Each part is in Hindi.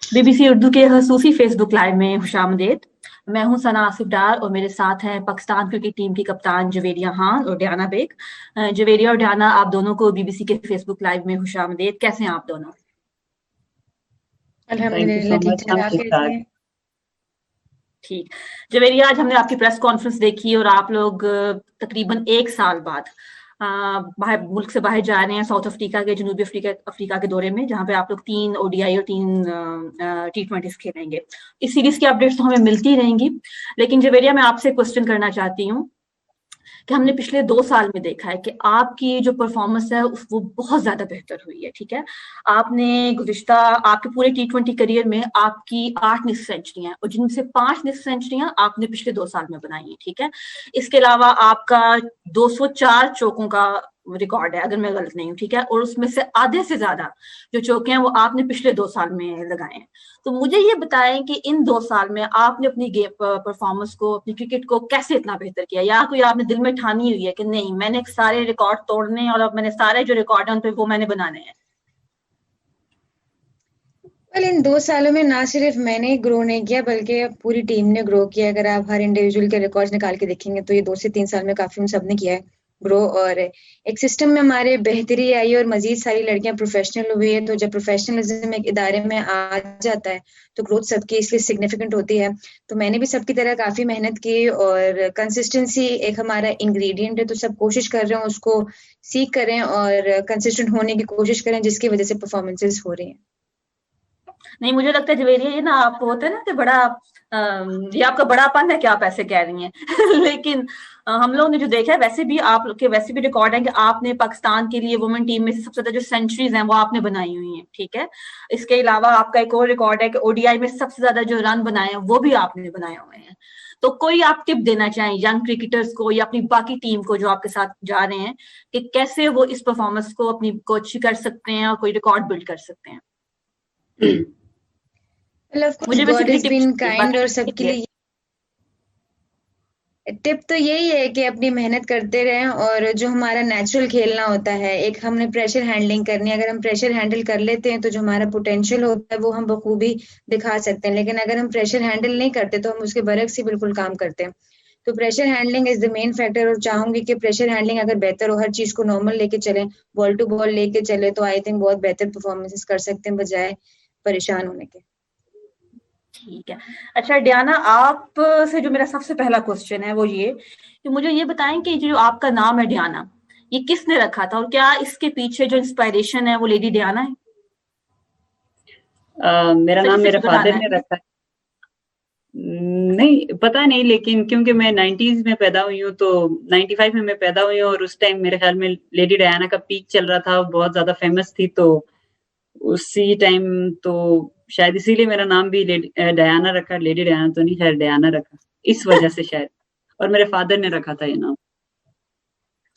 बीबीसी उर्दू के खसूसी फेसबुक लाइव में खुशामदीद। मैं हूं सना आसिफ डार और मेरे साथ हैं पाकिस्तान क्रिकेट टीम की कप्तान जवेरिया खान और डियाना बेग। जवेरिया और डियाना, आप दोनों को बीबीसी के फेसबुक लाइव में खुशामदीद। कैसे हैं आप दोनों? थैंक यू सो अल्हम्दुलिल्लाह, ठीक मच। ठाक। हम आप ठीक कैसे ठाक। हैं? ठीक। जवेरिया, आज हमने आपकी प्रेस कॉन्फ्रेंस देखी और आप लोग तकरीबन एक साल बाद बाहर मुल्क से बाहर जा रहे हैं, साउथ अफ्रीका के, जनूबी अफ्रीका अफ्रीका के दौरे में, जहां पे आप लोग 3 ओडीआई और 3 T20 खेलेंगे। इस सीरीज की अपडेट्स तो हमें मिलती रहेंगी, लेकिन जवेरिया, मैं आपसे क्वेश्चन करना चाहती हूँ कि हमने पिछले 2 साल में देखा है कि आपकी जो परफॉर्मेंस है वो बहुत ज्यादा बेहतर हुई है। ठीक है, आपने गुज़िश्ता आपके पूरे T20 करियर में आपकी 8 निस्फ सेंचुरियां, और जिनसे 5 निस्फ सेंचुरियां आपने पिछले 2 साल में बनाई है। ठीक है, इसके अलावा आपका 204 चौकों का रिकॉर्ड है, अगर मैं गलत नहीं हूँ। ठीक है, और उसमें से आधे से ज्यादा जो चौके हैं वो आपने पिछले 2 साल में लगाए हैं। तो मुझे ये बताएं कि इन 2 साल में आपने अपनी गेम परफॉर्मेंस को, अपनी क्रिकेट को कैसे इतना बेहतर किया, या कोई आपने दिल में ठानी हुई है कि नहीं, मैंने सारे रिकॉर्ड तोड़ने हैं और अब मैंने सारे जो रिकॉर्ड हैं उन पे वो मैंने बनाने हैं? इन 2 सालों में ना सिर्फ मैंने ग्रो नहीं किया बल्कि पूरी टीम ने ग्रो किया। अगर आप हर इंडिविजुअल के रिकॉर्ड्स निकाल के देखेंगे तो ये 2 से 3 साल में काफी हम सब ने किया है ग्रो, और एक सिस्टम में हमारे बेहतरी आई और मजीद सारी लड़कियां प्रोफेशनल हुई है। तो जब प्रोफेशनलिज्म एक इदारे में आ जाता है तो ग्रोथ सबकी इसलिए सिग्निफिकेंट होती है। तो मैंने भी सबकी तरह काफी मेहनत की, और कंसिस्टेंसी एक हमारा इंग्रेडिएंट है, तो सब कोशिश कर रहे हैं उसको सीख करें और कंसिस्टेंट होने की कोशिश करें, जिसकी वजह से परफॉर्मेंसेस हो रही हैं। नहीं, मुझे लगता है जवेरिया, ये ना आप होते हैं ना कि बड़ा ये आपका बड़ापन है कि आप ऐसे कह रही हैं लेकिन हम लोग ने जो देखा है, वैसे भी आप लोग के वैसे भी रिकॉर्ड है कि आपने पाकिस्तान के लिए वुमेन टीम में से सबसे ज्यादा जो सेंचुरीज हैं वो आपने बनाई हुई हैं। ठीक है, इसके अलावा आपका एक और रिकॉर्ड है कि ओडीआई में सबसे ज्यादा जो रन बनाए हैं वो भी आपने बनाए हुए हैं। तो कोई आप टिप देना चाहें यंग क्रिकेटर्स को या अपनी बाकी टीम को जो आपके साथ जा रहे हैं, कि कैसे वो इस परफॉर्मेंस को अपनी को अच्छी कर सकते हैं और कोई रिकॉर्ड बिल्ड कर सकते हैं? ऑफ कोर्स मुझे गॉड बेसिकली इज टिप्स बीन चाहिए, काइंड, बाकी और कुछ सबके नहीं है। लिए टिप तो यही है कि अपनी मेहनत करते रहें, और जो हमारा नेचुरल खेलना होता है, एक हमने प्रेशर हैंडलिंग करनी है। अगर हम प्रेशर हैंडल कर लेते हैं तो जो हमारा पोटेंशियल होता है वो हम बखूबी दिखा सकते हैं, लेकिन अगर हम प्रेशर हैंडल नहीं करते तो हम उसके बरक्स ही बिल्कुल काम करते हैं। तो pressure handling is the main factor, और चाहूंगी कि प्रेशर हैंडलिंग अगर बेहतर हो, हर चीज को नॉर्मल लेके चलें, बॉल टू बॉल लेके चले, तो आई थिंक बहुत बेहतर परफॉर्मेंसेस कर सकते हैं बजाय परेशान होने के। ठीक है। अच्छा डियाना, आप से जो मेरा सबसे पहला क्वेश्चन है वो ये कि मुझे ये बताएं कि जो आपका नाम है डियाना, ये किसने रखा था, और क्या इसके पीछे जो इंस्पायरेशन है वो लेडी डियाना है? मेरा सच नाम सच मेरे फादर बताना ने है। रखा है। नहीं पता नहीं, लेकिन क्योंकि मैं 90s में पैदा हुई हूँ, तो 95 में मैं पैदा हुई हूँ, और उस टाइम मेरे ख्याल में लेडी डायना का पीक चल रहा था, बहुत ज्यादा फेमस थी। तो उसी टाइम तो शायद इसीलिए मेरा नाम भी डायना रखा, लेडी डायना तो नहीं, खैर डायना रखा इस वजह से शायद। और मेरे फादर ने रखा था ये नाम।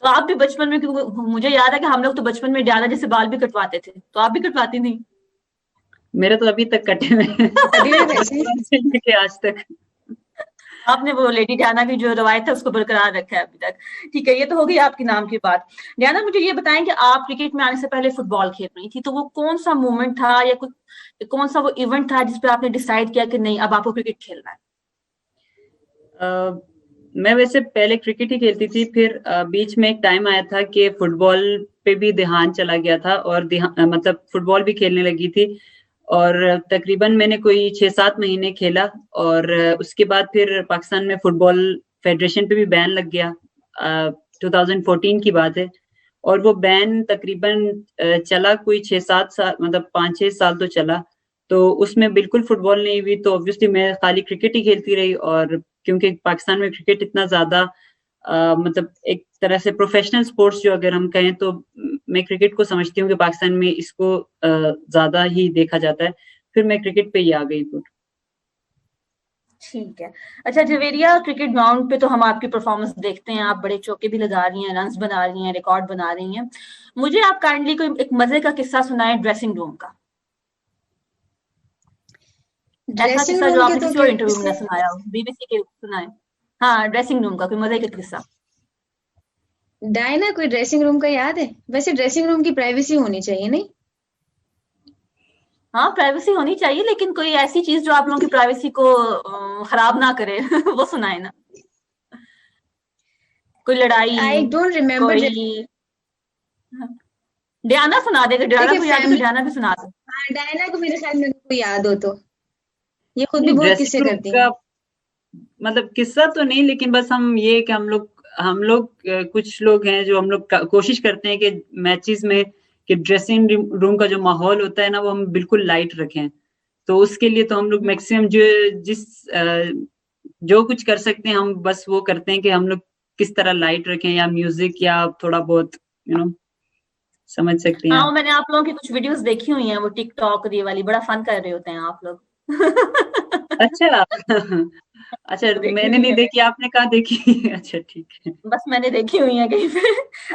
तो आप भी बचपन में, क्योंकि मुझे याद है कि हम लोग तो बचपन में डियाना जैसे बाल भी कटवाते थे, तो आप भी कटवाती थी? मेरे तो अभी तक कटे हुए हैं अभी भी वैसे ही। बचपन से लेके आज तक। आपने वो लेडी डियाना की जो रवायत है उसको बरकरार रखा है अभी तक। ठीक है, ये तो हो गई आपके नाम की बात। डियाना, मुझे ये बताएं कि आप क्रिकेट में आने से पहले फुटबॉल खेल रही थी, तो वो कौन सा मोमेंट था या कुछ कौन सा वो इवेंट था जिसपे आपने डिसाइड किया कि नहीं, अब आपको क्रिकेट खेलना है? मैं वैसे पहले क्रिकेट ही खेलती थी, फिर बीच में एक टाइम आया था कि फुटबॉल पे भी ध्यान चला गया था, और मतलब फुटबॉल भी खेलने लगी थी। और तकरीबन मैंने कोई 6-7 महीने खेला, और उसके बाद फिर पाकिस्तान में फुटबॉल फेडरेशन पे भी बैन लग गया। 2014 की बात है, और वो बैन तकरीबन चला कोई 6-7 साल, मतलब 5-6 साल तो चला। तो उसमें बिल्कुल फुटबॉल नहीं हुई, तो ऑब्वियसली मैं खाली क्रिकेट ही खेलती रही। और क्योंकि पाकिस्तान में क्रिकेट इतना ज़्यादा मतलब एक तरह से प्रोफेशनल स्पोर्ट्स जो अगर हम कहें, तो मैं क्रिकेट को समझती हूँ कि पाकिस्तान में इसको ज़्यादा ही देखा जाता है। फिर मैं क्रिकेट पे ही आ गई फिर। ठीक है। अच्छा जवेरिया, क्रिकेट ग्राउंड पे तो हम आपकी परफॉर्मेंस देखते हैं, आप बड़े चौके भी लगा रही हैं, रन्स बना रही हैं, रिकॉर्ड बना रही हैं। मुझे आप काइंडली कोई एक मजे का किस्सा सुनाएं ड्रेसिंग रूम का, ऐसा ड्रेसिंग किस्सा जो रूम के आपने तो किसी और फिर इंटरव्यू में ना से सुनाया हो, बीबीसी के सुनाए। हाँ, ड्रेसिंग रूम का कोई मजे का किस्सा। डायना, कोई ड्रेसिंग रूम का याद है? वैसे ड्रेसिंग रूम की प्राइवेसी होनी चाहिए, नहीं? हाँ, प्राइवेसी होनी चाहिए, लेकिन कोई ऐसी चीज जो आप लोगों की प्राइवेसी को खराब ना करे वो सुनाए ना। कोई लड़ाई, आई डोंट रिमेम्बर। कोई डियाना सुना देगा, डियाना देखिए को याद है तो फैमिली, डियाना भी सुना दो। हाँ डायना को मेरे ख्याल में कोई याद हो तो, ये खुद भी नहीं, बहुत ड्रेसिंग किस्से रूम करती का हैं। मतलब किस्सा तो नहीं, लेकिन बस हम ये कि हम लोग कुछ लोग हैं जो हम लोग कोशिश करते हैं कि मैचेस में कि ड्रेसिंग रूम का जो माहौल होता है ना, वो हम बिल्कुल लाइट रखें। तो उसके लिए तो हम लोग मैक्सिमम जो कुछ कर सकते हैं हम बस वो करते हैं कि हम लोग किस तरह लाइट रखें, या म्यूजिक, या थोड़ा बहुत समझ सकते हैं हाँ, वो आप। मैंने आप लोगों की कुछ वीडियोस देखी हुई हैं, वो टिकटॉक ये वाली, बड़ा फन कर रहे होते हैं आप लोग। अच्छा अच्छा, देखी मैंने हुई नहीं है, देखी, आपने कहाँ देखी? अच्छा ठीक है। बस मैंने देखी हुई है कहीं पे।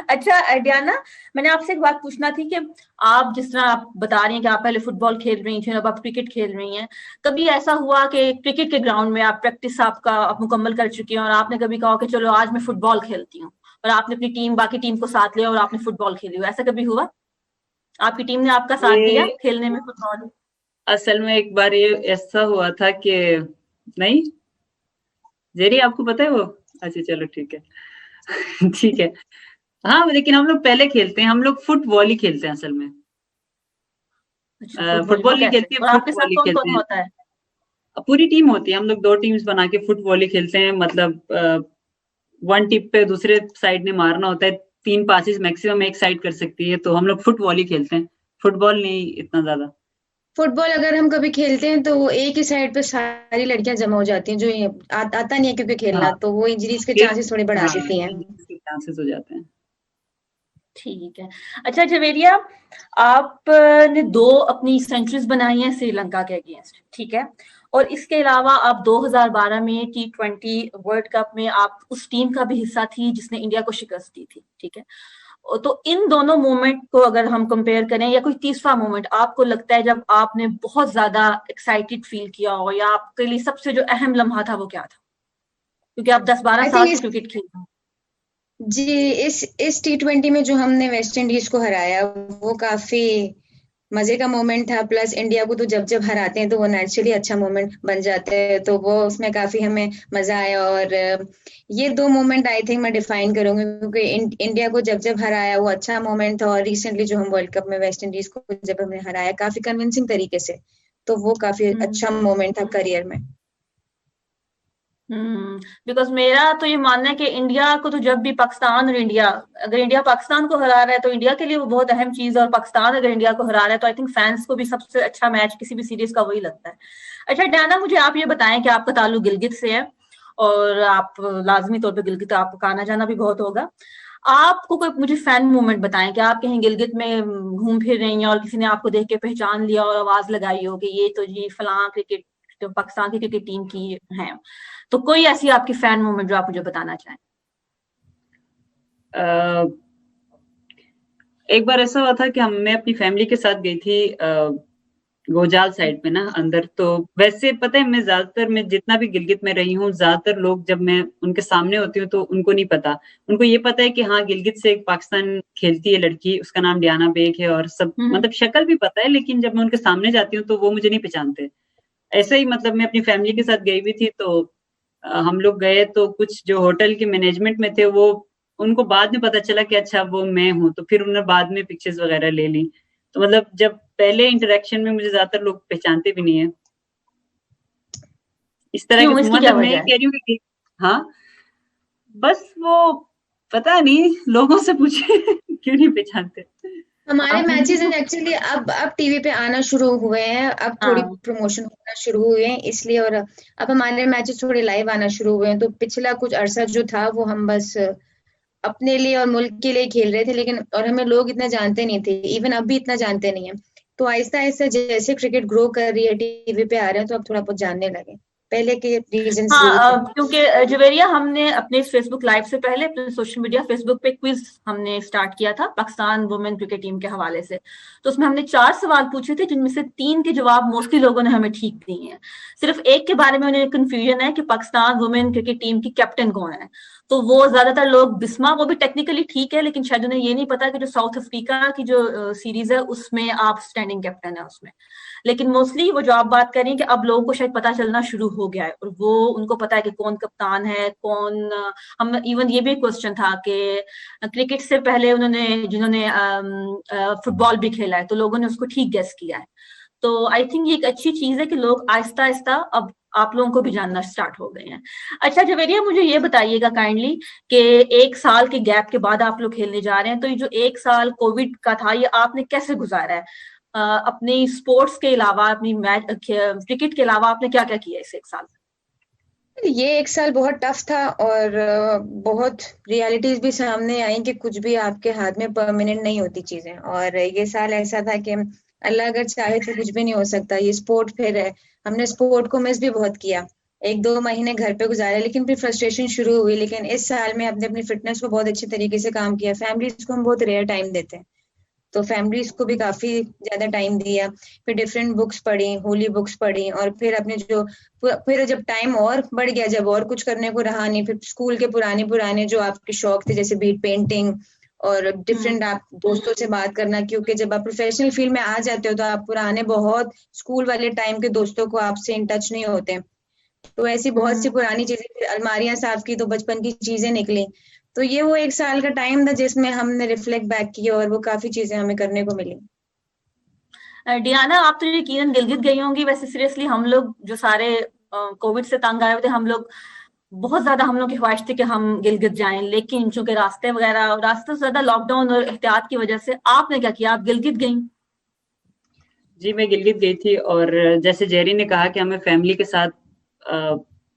अच्छा डियाना, मैंने आपसे एक बात पूछना थी कि आप जिस तरह आप बता रही हैं कि आप पहले फुटबॉल खेल रही थी, अब आप क्रिकेट खेल रही हैं, कभी ऐसा हुआ कि क्रिकेट के ग्राउंड में आप प्रैक्टिस आपका आप मुकम्मल कर चुकी हैं और आपने कभी कहा कि चलो आज मैं फुटबॉल खेलती हूँ, और आपने अपनी टीम बाकी टीम को साथ लिया और आपने फुटबॉल खेली हो, ऐसा कभी हुआ? आपकी टीम ने आपका साथ दिया ये खेलने में फुटबॉल? असल में एक बार ये ऐसा हुआ था कि नहीं, जेरी आपको पता है वो? अच्छा चलो ठीक है ठीक है। हाँ, लेकिन हम लोग पहले खेलते हैं, हम लोग फुटबॉल ही खेलते हैं असल में। अच्छा, फुटबॉल वो फुटबॉल नहीं कैसे, खेलते हैं, और आपके फुटबॉल साथ ही कौन खेलते कौन हैं। होता है? पूरी टीम होती है, हम लोग 2 टीम्स बना के फुटबॉल ही खेलते हैं। मतलब वन टिप पे दूसरे साइड ने मारना होता है, 3 पासेस मैक्सिमम एक साइड कर सकती है, तो हम लोग फुटबॉल ही खेलते हैं, फुटबॉल नहीं इतना ज्यादा। फुटबॉल अगर हम कभी खेलते हैं तो वो एक ही साइड पे सारी लड़कियां जमा हो जाती हैं, जो आता नहीं है क्योंकि खेलना, हाँ, तो वो इंजरीज के फिर चांसेस थोड़े बढ़ा हाँ, देती हैं। इसके चांसेस हो जाते हैं। ठीक है। अच्छा जवेरिया, आपने 2 अपनी सेंचुरीज बनाई हैं श्रीलंका के अगेंस्ट, ठीक है, और इसके अलावा आप 2012 में T20 वर्ल्ड कप में आप उस टीम का भी हिस्सा थी जिसने इंडिया को शिकस्त दी थी, ठीक है। तो इन दोनों मोमेंट को अगर हम कंपेयर करें, या कोई तीसरा मोमेंट आपको लगता है जब आपने बहुत ज्यादा एक्साइटेड फील किया हो, या आपके लिए सबसे जो अहम लम्हा था वो क्या था? क्योंकि आप 10-12 आई साल थिंक से क्रिकेट खेल रहे हैं। जी, इस T20 में जो हमने वेस्ट इंडीज को हराया वो काफी मजे का मोमेंट था। प्लस इंडिया को तो जब जब हराते हैं तो वो नेचुरली अच्छा मोमेंट बन जाता है, तो वो उसमें काफी हमें मजा आया। और ये 2 मोमेंट आई थिंक मैं डिफाइन करूंगी, क्योंकि इंडिया को जब जब हराया वो अच्छा मोमेंट था, और रिसेंटली जो हम वर्ल्ड कप में वेस्ट इंडीज को जब हमने हराया काफी कन्विंसिंग तरीके से, तो वो काफी अच्छा मोमेंट था करियर में। बिकॉज मेरा तो ये मानना है कि इंडिया को तो जब भी पाकिस्तान और इंडिया, अगर इंडिया पाकिस्तान को हरा रहा है तो इंडिया के लिए वो बहुत अहम चीज है, और पाकिस्तान अगर इंडिया को हरा रहा है तो आई थिंक फैंस को भी सबसे अच्छा मैच किसी भी सीरीज का वही लगता है। अच्छा डायना, मुझे आप ये बताएं कि आपका ताल्लुक गिलगित से है, और आप लाजमी तौर पर गिलगित आपका आना जाना भी बहुत होगा। आपको कोई मुझे फैन मूवमेंट बताएं कि आप कहीं गिलगित में घूम फिर रही हैं और किसी ने आपको देख के पहचान लिया और आवाज लगाई हो कि ये तो जी फलां क्रिकेट, तो पाकिस्तान की क्रिकेट टीम की है, तो कोई ऐसी आपकी फैन मूवमेंट जो आप मुझे बताना चाहें? एक बार ऐसा हुआ था कि मैं अपनी फैमिली के साथ गई थी गोजाल साइड में ना अंदर। तो वैसे पता है, मैं ज्यादातर मैं जितना भी गिलगित में रही हूँ, ज्यादातर लोग जब मैं उनके सामने होती हूँ तो उनको नहीं पता। उनको ये पता है कि हाँ, गिलगित से एक पाकिस्तान खेलती है लड़की, उसका नाम डियाना बेग है, और सब मतलब शक्ल भी पता है, लेकिन जब मैं उनके सामने जाती हूँ तो वो मुझे नहीं पहचानते। ऐसे ही मतलब मैं अपनी फैमिली के साथ गई हुई थी, तो हम लोग गए तो कुछ जो होटल के मैनेजमेंट में थे, वो उनको बाद में पता चला कि अच्छा वो मैं हूँ, तो फिर उन्होंने बाद में पिक्चर्स वगैरह ले ली। तो मतलब जब पहले इंटरेक्शन में मुझे ज्यादातर लोग पहचानते भी नहीं है इस तरह के, क्यों, इसकी क्या मतलब मैं वजह ये है? कह रही हूँ कि हाँ, बस वो पता नहीं, लोगों से पूछे क्यों नहीं पहचानते। हमारे आप मैचेस लोगों एक्चुअली अब टीवी पे आना शुरू हुए हैं, अब थोड़ी हाँ। प्रमोशन होना शुरू हुए हैं इसलिए, और अब हमारे मैचेस थोड़े लाइव आना शुरू हुए हैं। तो पिछला कुछ अरसा जो था वो हम बस अपने लिए और मुल्क के लिए खेल रहे थे, लेकिन और हमें लोग इतना जानते नहीं थे, इवन अब भी इतना जानते नहीं है। तो आहिस्ता आहिस्ता जैसे क्रिकेट ग्रो कर रही है, टीवी पे आ रहे हैं, तो अब थोड़ा बहुत जानने लगे। पहले के रीजंस यही थे। हाँ, क्योंकि जवेरिया हमने अपने फेसबुक लाइव से पहले अपने सोशल मीडिया फेसबुक पे क्विज हमने स्टार्ट किया था पाकिस्तान वुमेन क्रिकेट टीम के हवाले से। तो उसमें हमने 4 सवाल पूछे थे, जिनमें से 3 के जवाब मोस्टली लोगों ने हमें ठीक दिए हैं। सिर्फ एक के बारे में उन्हें कंफ्यूजन है कि पाकिस्तान वुमेन क्रिकेट टीम की कैप्टन कौन है। तो वो ज्यादातर लोग बिस्मा, वो भी टेक्निकली ठीक है, लेकिन शायद उन्हें ये नहीं पता कि जो साउथ अफ्रीका की जो सीरीज है उसमें आप स्टैंडिंग कैप्टन है उसमें। लेकिन मोस्टली वो जो आप बात कर रही हैं कि अब लोगों को शायद पता चलना शुरू हो गया है, और वो उनको पता है कि कौन कप्तान है कौन। हम इवन ये भी क्वेश्चन था कि क्रिकेट से पहले उन्होंने जिन्होंने फुटबॉल भी खेला है, तो लोगों ने उसको ठीक गेस किया है। तो आई थिंक ये एक अच्छी चीज है कि लोग आहिस्ता आहिस्ता अब आप लोगों को भी जानना स्टार्ट हो गए हैं। अच्छा जवेरिया, मुझे ये बताइएगा काइंडली कि 1 साल के गैप के बाद आप लोग खेलने जा रहे हैं, तो ये जो 1 साल कोविड का था, ये आपने कैसे गुजारा है? अपनी स्पोर्ट्स के अलावा, अपनी मैच क्रिकेट के अलावा आपने क्या क्या किया इस 1 साल? ये 1 साल बहुत टफ था, और बहुत रियलिटीज भी सामने आई कि कुछ भी आपके हाथ में परमानेंट नहीं होती चीजें। और ये साल ऐसा था कि अल्लाह अगर चाहे तो कुछ भी नहीं हो सकता। ये स्पोर्ट फिर है, हमने स्पोर्ट को मिस भी बहुत किया। 1-2 महीने घर पे गुजारे, लेकिन फिर फ्रस्ट्रेशन शुरू हुई। लेकिन इस साल में हमने अपनी फिटनेस को बहुत अच्छे तरीके से काम किया। फैमिलीज को हम बहुत रेयर टाइम देते हैं, तो फैमिलीज को भी काफी ज्यादा टाइम दिया। फिर डिफरेंट बुक्स पढ़ी, होली बुक्स पढ़ी, और फिर अपने जो फिर जब टाइम और बढ़ गया, जब और कुछ करने को रहा नहीं, फिर स्कूल के पुराने जो आपके शौक थे, जैसे बीट पेंटिंग और डिफरेंट आप दोस्तों से बात करना, क्योंकि जब आप प्रोफेशनल फील्ड में आ जाते हो तो आप पुराने बहुत स्कूल वाले टाइम के दोस्तों को आपसे इन टच नहीं होते। तो ऐसी बहुत सी पुरानी चीजें, अलमारियां साफ की तो बचपन की चीजें निकली। तो ये वो 1 साल का टाइम था जिसमें हमने रिफ्लेक्ट बैक किया, और वो काफी चीजें हमें करने को मिली। डियाना, आप तो यकीनन गिलगित गई होंगी। वैसे सीरियसली हम लोग जो सारे कोविड से तंग आए हुए थे, हम लोग बहुत ज्यादा, हम लोग की ख्वाहिश थी कि हम गिलगित जाएं, लेकिन चूंकि रास्ते से ज्यादा लॉकडाउन और एहतियात की वजह से, आपने क्या किया? आप गिलगित गई? जी मैं गिलगित गई थी, और जैसे जेरी ने कहा कि हमें फैमिली के साथ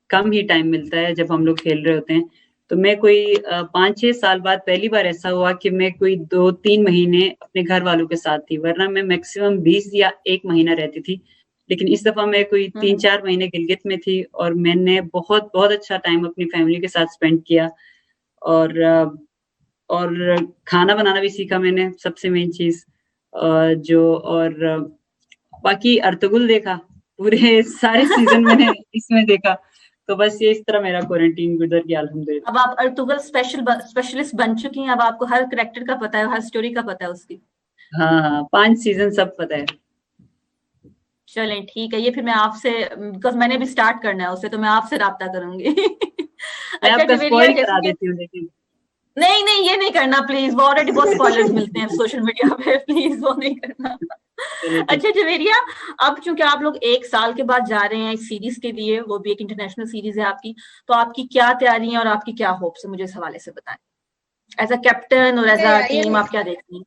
कम ही टाइम मिलता है जब हम लोग खेल रहे होते हैं। तो मैं कोई 5-6 साल बाद पहली बार ऐसा हुआ कि मैं कोई 2-3 महीने अपने घर वालों के साथ थी, वरना मैं मैक्सिमम 20 या 1 महीना रहती थी। लेकिन इस दफा मैं कोई 3-4 महीने गिलगित में थी, और मैंने बहुत बहुत अच्छा टाइम अपनी फैमिली के साथ स्पेंड किया। और खाना बनाना भी सीखा मैंने, सबसे मेन चीज जो। और बाकी अर्तुगरुल देखा, पूरे सारे सीजन मैंने इसमें देखा। तो बस ये इस तरह मेरा क्वारंटीन गुजर गया, अल्हम्दुलिल्लाह। अब आप अर्तुगरुल स्पेशलिस्ट बन चुकी हैं, अब आपको हर कैरेक्टर का पता है, हर स्टोरी का पता है उसकी। हाँ, 5 सीजन सब पता है। चलें ठीक है, ये फिर मैं आपसे, बिकॉज मैंने भी स्टार्ट करना है उसे, तो मैं आपसे राब्ता करूंगी। मैं अच्छा आपका जवेरिया, स्पॉइल करा जैसे देती हूँ, लेकिन नहीं नहीं, ये नहीं करना प्लीज, वो ऑलरेडी बहुत स्पॉयलर्स मिलते हैं सोशल मीडिया पे, प्लीज वो नहीं करना। चलिए ठीक। अच्छा जवेरिया, अब चूंकि आप लोग 1 साल के बाद जा रहे हैं इस सीरीज के लिए, वो भी एक इंटरनेशनल सीरीज है आपकी, तो आपकी क्या तैयारी है और आपकी क्या होप्स है, मुझे इस हवाले से बताएं। एज अ कैप्टन और एज अ टीम आप क्या देखती हैं?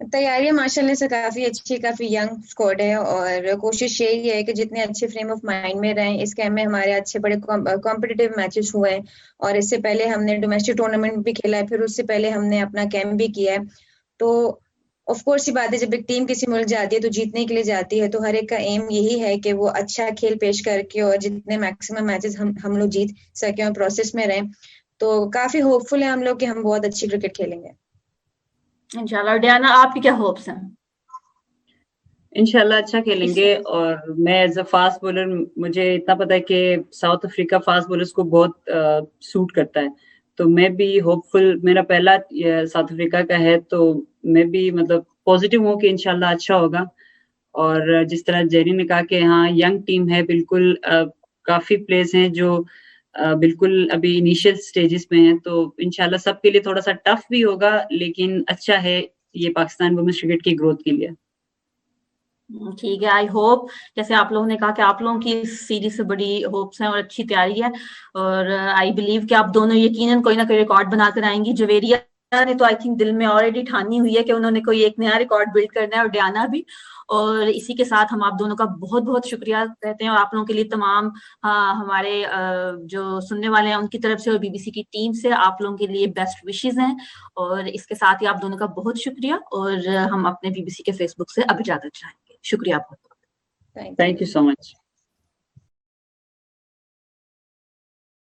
तैयारी माशाल्लाह से काफी अच्छी, काफी यंग स्क्वाड है, और कोशिश यही है कि जितने अच्छे फ्रेम ऑफ माइंड में रहें। इस कैंप में हमारे अच्छे बड़े कॉम्पिटिटिव मैचेस हुए हैं, और इससे पहले हमने डोमेस्टिक टूर्नामेंट भी खेला है, फिर उससे पहले हमने अपना कैंप भी किया है। तो ऑफ कोर्स ये बात है, जब एक टीम किसी मुल्क जाती है तो जीतने के लिए जाती है, तो हर एक का एम यही है कि वो अच्छा खेल पेश करके और जितने मैक्सिमम मैचेस हम लोग जीत सकें और प्रोसेस में रहें। तो काफी होपफुल है हम लोग कि हम बहुत अच्छी क्रिकेट खेलेंगे इंशाल्लाह। डियाना, आपकी क्या होप्स हैं? इंशाल्लाह अच्छा खेलेंगे। और मैं एज अ फास्ट बॉलर, मुझे इतना पता है कि साउथ अफ्रीका फास्ट बॉलर्स को बहुत सूट करता है। तो मैं भी होपफुल, मेरा पहला साउथ अफ्रीका का है, तो मैं भी मतलब पॉजिटिव हूँ कि इंशाल्लाह अच्छा होगा। और जिस तरह जेरी ने कहा कि हाँ यंग टीम है, बिल्कुल काफी प्लेयर्स हैं जो बिल्कुल अभी इनिशियल स्टेजेस में हैं। तो इंशाल्लाह सबके लिए थोड़ा सा टफ भी होगा, लेकिन अच्छा है ये पाकिस्तान वुमेन्स क्रिकेट की ग्रोथ के लिए। ठीक है, आई होप, जैसे आप लोगों ने कहा कि आप लोगों की इस सीरीज से बड़ी होप्स हैं और अच्छी तैयारी है, और आई बिलीव कि आप दोनों यकीनन कोई ना कोई रिकॉर्ड बनाकर आएंगी। जवेरिया ने तो आई थिंक दिल में ऑलरेडी ठानी हुई है कि उन्होंने कोई एक नया रिकॉर्ड बिल्ड करना है, और डियाना भी। और इसी के साथ हम आप दोनों का बहुत बहुत शुक्रिया कहते हैं, और आप लोगों के लिए तमाम हमारे जो सुनने वाले हैं उनकी तरफ से और बीबीसी की टीम से आप लोगों के लिए बेस्ट विशेज हैं। और इसके साथ ही आप दोनों का बहुत शुक्रिया, और हम अपने बीबीसी के फेसबुक से अब इजाजत चाहेंगे। शुक्रिया बहुत। Thank you so much.